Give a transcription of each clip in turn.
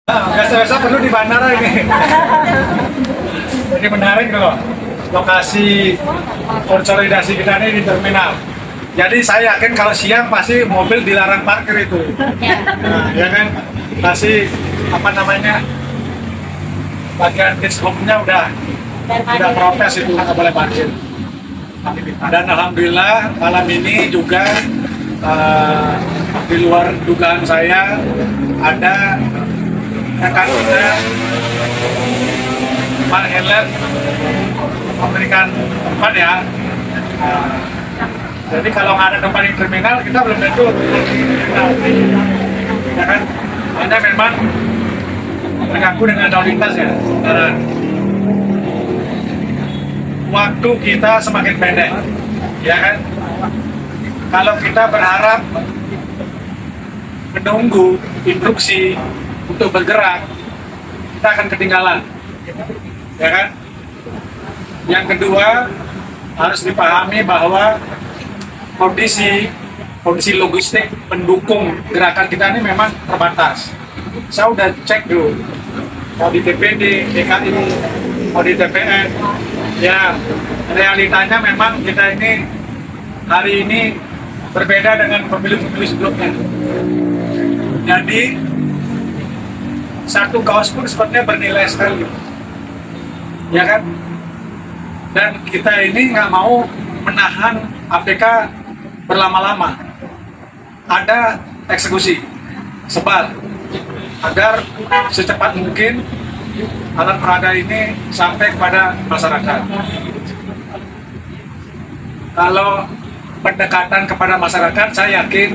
Biasa-biasa perlu di bandara ini. Jadi menarik loh, lokasi konsolidasi kita ini di terminal. Jadi saya yakin kalau siang pasti mobil dilarang parkir itu. Nah, ya kan, pasti apa namanya, bagian dishubnya udah protes itu nggak boleh parkir. Dan alhamdulillah malam ini juga di luar dugaan saya ada rekan kita Pak Heller memberikan tempat ya. Jadi kalau nggak ada tempat di terminal kita belum tentu ya kan, Anda memang mengaku dengan lalu lintas ya. Karena waktu kita semakin pendek, ya kan. Kalau kita berharap menunggu instruksi untuk bergerak, kita akan ketinggalan, ya kan. Yang kedua, harus dipahami bahwa kondisi logistik pendukung gerakan kita ini memang terbatas. Saya udah cek dulu, mau di TPD, DKI, mau di TPN, ya realitanya memang kita ini hari ini berbeda dengan pemilu-pemilu sebelumnya. Jadi satu kaos pun sepertinya bernilai sekali, ya kan? Dan kita ini nggak mau menahan APK berlama-lama. Ada eksekusi sebal agar secepat mungkin alat peraga ini sampai kepada masyarakat. Kalau pendekatan kepada masyarakat, saya yakin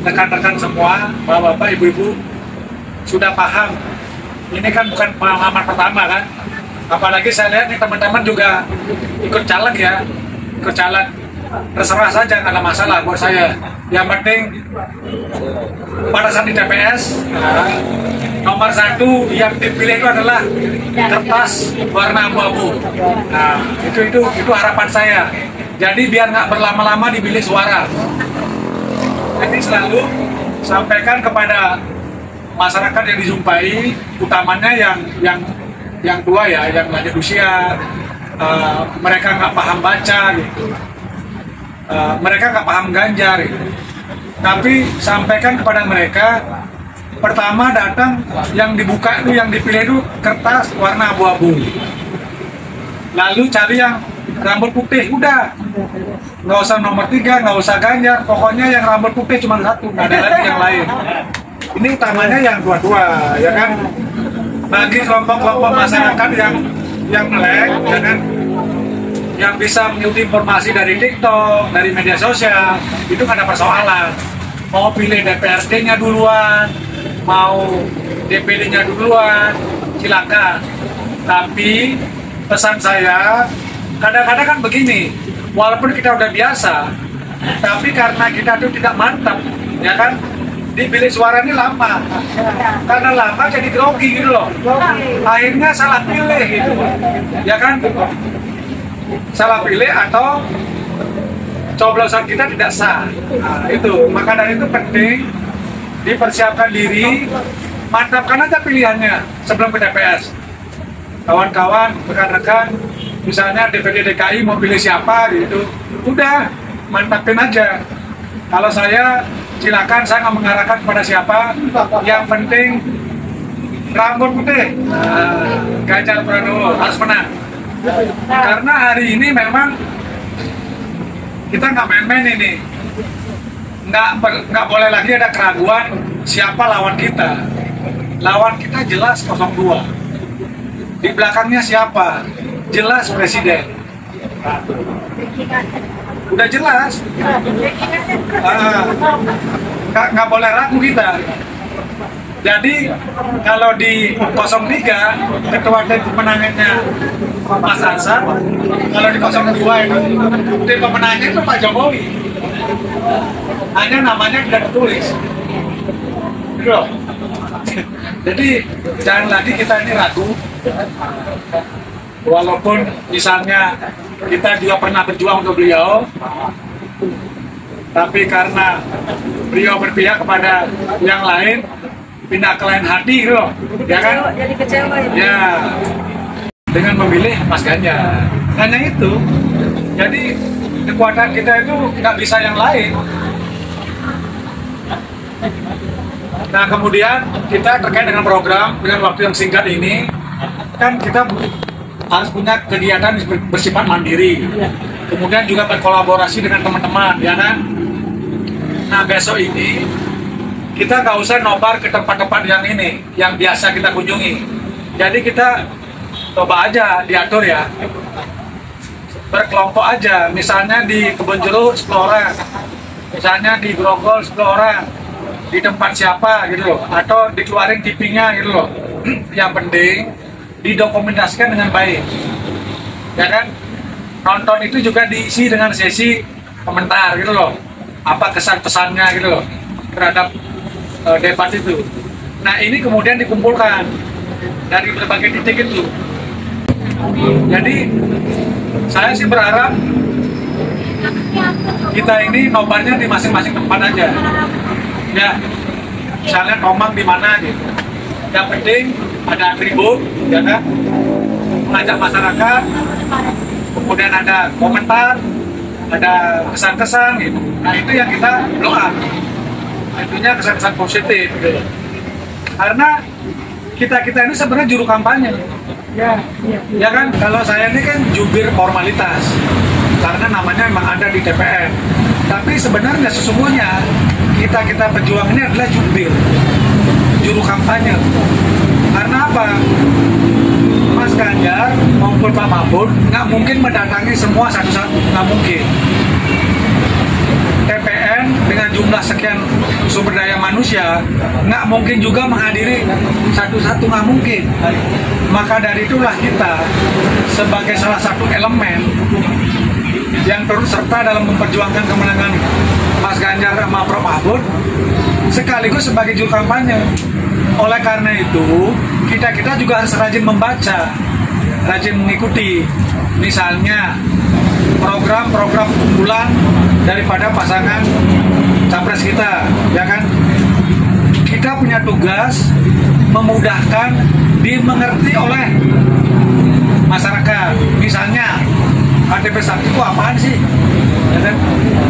rekan-rekan semua, bapak-bapak, ibu-ibu sudah paham. Ini kan bukan pengalaman pertama kan, apalagi saya lihat nih teman-teman juga ikut caleg ya, ikut caleg. Terserah saja, nggak ada masalah buat saya. Yang penting pada saat di TPS, nomor satu yang dipilih itu adalah kertas warna abu-abu. Nah, itu harapan saya. Jadi biar nggak berlama-lama di bilik suara. Jadi selalu sampaikan kepada masyarakat yang dijumpai, utamanya yang tua ya, yang lanjut usia, mereka nggak paham baca gitu. Mereka nggak paham Ganjar gitu. Tapi sampaikan kepada mereka, pertama datang yang dibuka itu, yang dipilih itu kertas warna abu-abu. Lalu cari yang rambut putih, udah nggak usah nomor 3, nggak usah Ganjar, pokoknya yang rambut putih cuma satu, nggak ada lagi yang lain. Ini utamanya yang tua-tua, ya kan. Bagi kelompok-kelompok masyarakat yang melek, ya kan, yang bisa mengikuti informasi dari TikTok, dari media sosial, itu nggak ada persoalan. Mau pilih DPRD-nya duluan, mau DPD-nya duluan, silakan. Tapi pesan saya, kadang-kadang kan begini, walaupun kita udah biasa, tapi karena kita tuh tidak mantap, ya kan, di bilik suara ini lama. Karena lama jadi grogi gitu loh. Akhirnya salah pilih gitu, ya kan. Salah pilih atau coblosan kita tidak sah. Nah, itu maka dari itu penting dipersiapkan diri, mantapkan aja pilihannya sebelum ke TPS. Kawan-kawan, rekan-rekan, misalnya DPD DKI mau pilih siapa gitu, udah mantapin aja. Kalau saya silakan, saya nggak mengarahkan kepada siapa. Yang penting rambut putih, Ganjar Pranowo harus menang. Karena hari ini memang kita nggak main-main ini, nggak boleh lagi ada keraguan siapa lawan kita. Lawan kita jelas 02. Di belakangnya siapa? Jelas presiden. Udah jelas. Nggak boleh ragu kita. Jadi kalau di 03 ketua tim pemenangannya Mas Ansar, kalau di 02 itu tim pemenangnya itu Pak Jokowi. Hanya namanya tidak tertulis. Gitu loh. Jadi jangan lagi kita ini ragu. Walaupun misalnya kita juga pernah berjuang untuk beliau, tapi karena beliau berpihak kepada yang lain, pindah ke lain hati gitu loh, ya kan? Jadi kecewa ya. Ya, dengan memilih Mas Ganjar. Hanya itu. Jadi kekuatan kita itu nggak bisa yang lain. Nah kemudian kita terkait dengan program dengan waktu yang singkat ini, kan kita harus punya kegiatan bersifat mandiri. Kemudian juga berkolaborasi dengan teman-teman, ya kan? Nah besok ini kita nggak usah nobar ke tempat-tempat yang ini, yang biasa kita kunjungi. Jadi kita coba aja diatur ya, berkelompok aja. Misalnya di Kebon Jeruk 10 orang, misalnya di Grogol 10 orang, di tempat siapa gitu loh, atau dikeluarin TV-nya gitu loh. Yang penting didokumentasikan dengan baik, ya kan? Nonton itu juga diisi dengan sesi komentar gitu loh, apa kesan-pesannya gitu loh terhadap debat itu. Nah ini kemudian dikumpulkan dari berbagai titik itu. Jadi saya sih berharap kita ini nobarnya di masing-masing tempat aja. Ya, misalnya Tomang di mana gitu. Yang penting ada atribut, ya kan? Mengajak masyarakat, kemudian ada komentar, ada kesan-kesan gitu. Nah itu yang kita doa. Tentunya kesan-kesan positif gitu. Karena kita ini sebenarnya juru kampanye. Ya kan, kalau saya ini kan jubir formalitas karena namanya memang ada di TPN. Tapi sebenarnya sesungguhnya kita pejuang ini adalah juru kampanye. Karena apa? Mas Ganjar maupun Pak Mahfud nggak mungkin mendatangi semua satu-satu, nggak mungkin. TPN dengan jumlah sekian sumber daya manusia nggak mungkin juga menghadiri satu-satu, nggak mungkin. Maka dari itulah kita sebagai salah satu elemen yang turut serta dalam memperjuangkan kemenangan Mas Ganjar sama Prof Mahfud sekaligus sebagai juru kampanye. Oleh karena itu kita juga harus rajin membaca, rajin mengikuti misalnya program-program unggulan daripada pasangan capres kita, ya kan? Kita punya tugas memudahkan dimengerti oleh masyarakat. Misalnya KTP Sakti itu apaan sih? Ya kan?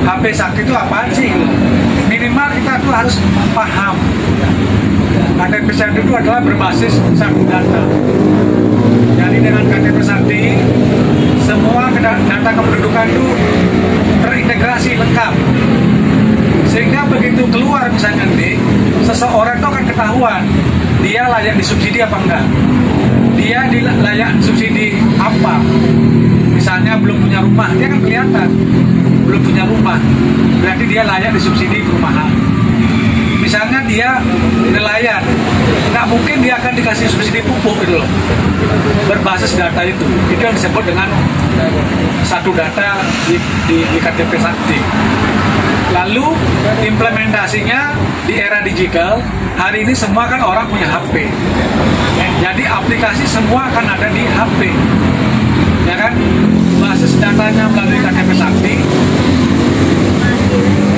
HP Sakti itu apaan sih? Minimal kita tuh harus paham. KTP Sakti itu adalah berbasis satu data. Jadi dengan KTP Sakti semua data kependudukan itu terintegrasi lengkap, sehingga begitu keluar misalnya nanti seseorang itu akan ketahuan dia layak disubsidi apa enggak, dia layak subsidi apa. Misalnya belum punya rumah, dia kan kelihatan belum punya rumah, berarti dia layak disubsidi perumahan. Misalnya dia nelayan, nggak mungkin dia akan dikasih subsidi pupuk gitu loh. Berbasis data itu yang disebut dengan satu data di KTP Sakti. Lalu implementasinya di era digital, hari ini semua kan orang punya HP. Jadi aplikasi semua akan ada di HP, ya kan? Basis datanya melalui KTP Sakti,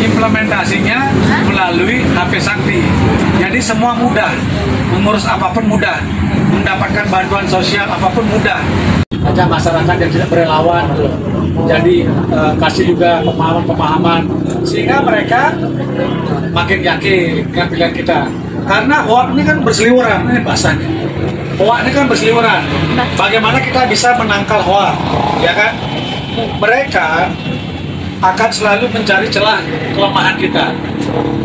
implementasinya melalui HP Sakti. Jadi semua mudah, mengurus apapun mudah, mendapatkan bantuan sosial apapun mudah. Aja masyarakat yang tidak berelawan, jadi kasih juga pemahaman-pemahaman sehingga mereka makin yakin dengan pilihan kita. Karena hoax ini kan berseliweran, ini bahasanya. Hoax ini kan berseliweran. Bagaimana kita bisa menangkal hoax, ya kan? Mereka akan selalu mencari celah kelemahan kita.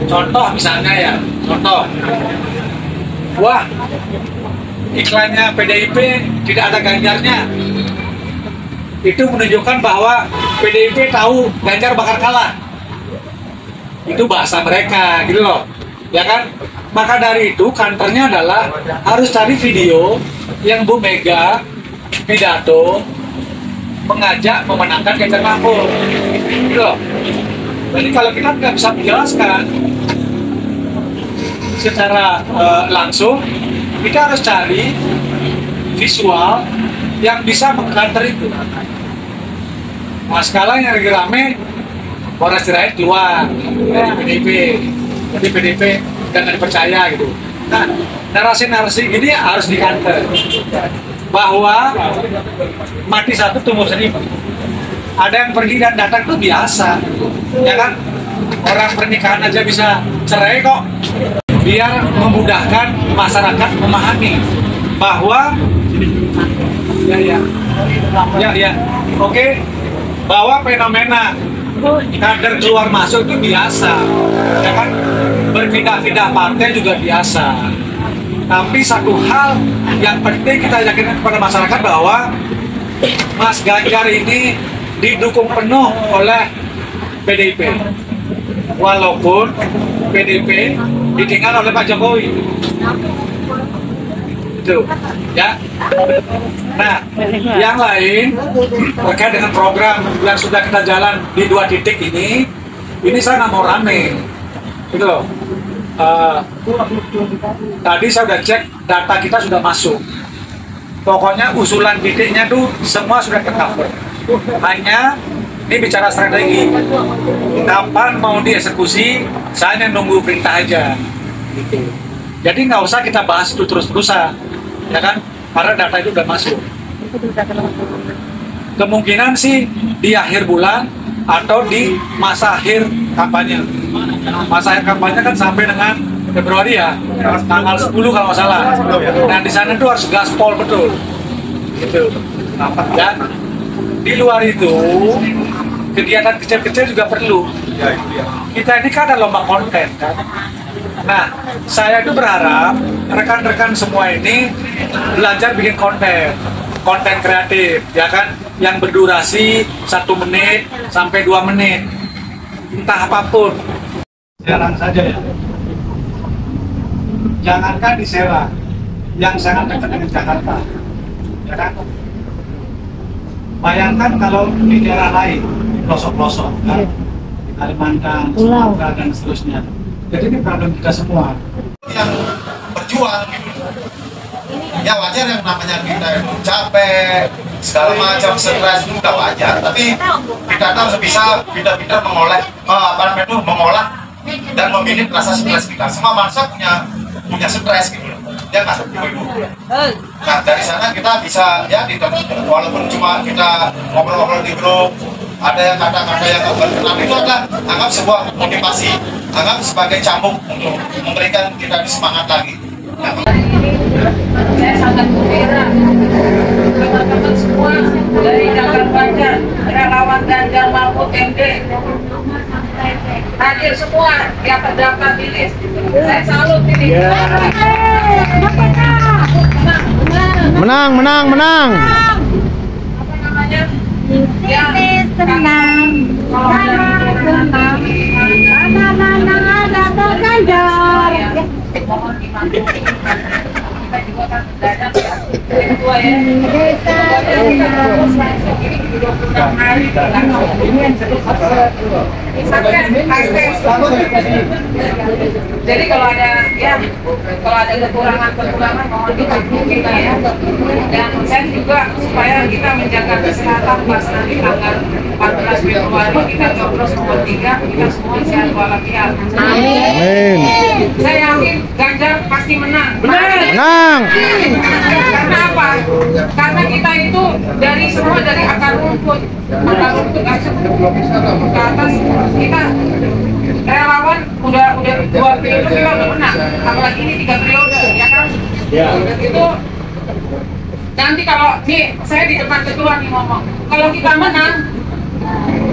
Contoh misalnya ya, wah iklannya PDIP tidak ada Ganjarnya. Itu menunjukkan bahwa PDIP tahu Ganjar bakal kalah. Itu bahasa mereka gitu loh, ya kan? Maka dari itu kantornya adalah harus cari video yang Bu Mega pidato mengajak memenangkan Ganjar Mahfud gitu loh. Jadi kalau kita nggak bisa menjelaskan secara langsung, kita harus cari visual yang bisa mengkanter itu. Nah sekarang yang lagi rame Polres Sirait keluar dari PDIP, jadi PDIP dan nggak dipercaya gitu. Nah, narasi-narasi ini harus dikanter bahwa mati satu tumbuh seribu. Ada yang pergi dan datang itu biasa, ya kan? Orang pernikahan aja bisa cerai kok. Biar memudahkan masyarakat memahami bahwa oke, bahwa fenomena kader keluar masuk itu biasa, ya kan? Berpindah-pindah partai juga biasa. Tapi satu hal yang penting kita yakinkan kepada masyarakat bahwa Mas Ganjar ini didukung penuh oleh PDIP, walaupun PDIP ditinggal oleh Pak Jokowi. Itu, ya. Nah, yang lain terkait dengan program yang sudah kita jalan di 2 titik ini saya nggak mau rame, gitu loh. Tadi saya udah cek data kita sudah masuk. Pokoknya usulan titiknya tuh semua sudah tercover. Hanya ini bicara strategi. Kapan mau dieksekusi, saya hanya nunggu perintah aja. Gitu. Jadi nggak usah kita bahas itu terus-terusan, ya kan? Karena data itu udah masuk. Kemungkinan sih di akhir bulan atau di masa akhir kampanye. Masa akhir kampanye kan sampai dengan Februari ya, tanggal 10 kalau nggak salah. Nah di sana tuh harus gaspol betul, gitu. Dan di luar itu kegiatan kecil-kecil juga perlu. Kita ini kan ada lomba konten kan. Nah, saya itu berharap rekan-rekan semua ini belajar bikin konten kreatif, ya kan, yang berdurasi 1 menit sampai 2 menit, entah apapun. Siaran saja ya. Jangankan di Serang, yang sangat dekat dengan Jakarta, ya kan. Bayangkan kalau di daerah lain, pelosok-pelosok, kan? Di Kalimantan, Sumatera dan seterusnya. Jadi ini problem kita semua. Yang berjuang, ya wajar yang namanya kita itu capek, segala macam stres itu udah wajar. Tapi kita harus bisa pintar-pintar mengolah dan memilih rasa stres kita. Semua bangsa punya stres gitu, ya nggak, ibu-ibu. Nah dari sana kita bisa ya walaupun cuma kita ngobrol-ngobrol di grup, ada yang kata-kata yang berkenan, itu adalah anggap sebuah motivasi, anggap sebagai cambuk untuk memberikan kita semangat lagi. Saya sangat gembira teman-teman semua dari Jakarta, relawan Ganjar Mahfud MD hadir semua yang terdaftar di list. Saya salut ini. Menang. Apa namanya? Ya, senang. Mohon dimaklumi. Kita juga kan dadak ya. Kedua ya. Jadi kalau ada kekurangan mohon dimaklumi ya. Dan saya juga supaya kita menjaga kesehatan pas nanti tanggal 14 Februari kita coblos nomor 3, kita semua sehat walafiat. Amin. Saya yakin Ganjar pasti menang. Menang. Karena apa? Karena kita itu dari akar rumput langsung ke atas. Kita relawan udah 2 periode kita udah menang, apalagi ini 3 periode, ya kan? Itu nanti kalau nih saya di depan ketua nih ngomong, kalau kita menang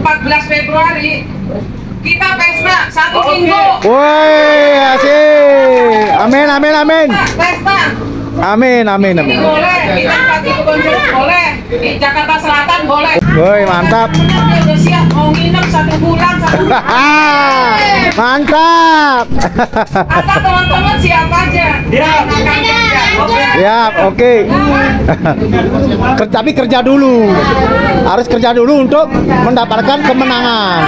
14 Februari kita pesta 1 minggu. Woi, asik. Amin. Pesta. Amin. Ini boleh, kita pagi kebun boleh, di Jakarta Selatan boleh. Woi, mantap. Udah siap mau nginep 1 bulan. Mantap. Asal teman-teman siap aja. Siap, oke. Tapi kerja dulu. Harus kerja dulu untuk mendapatkan kemenangan.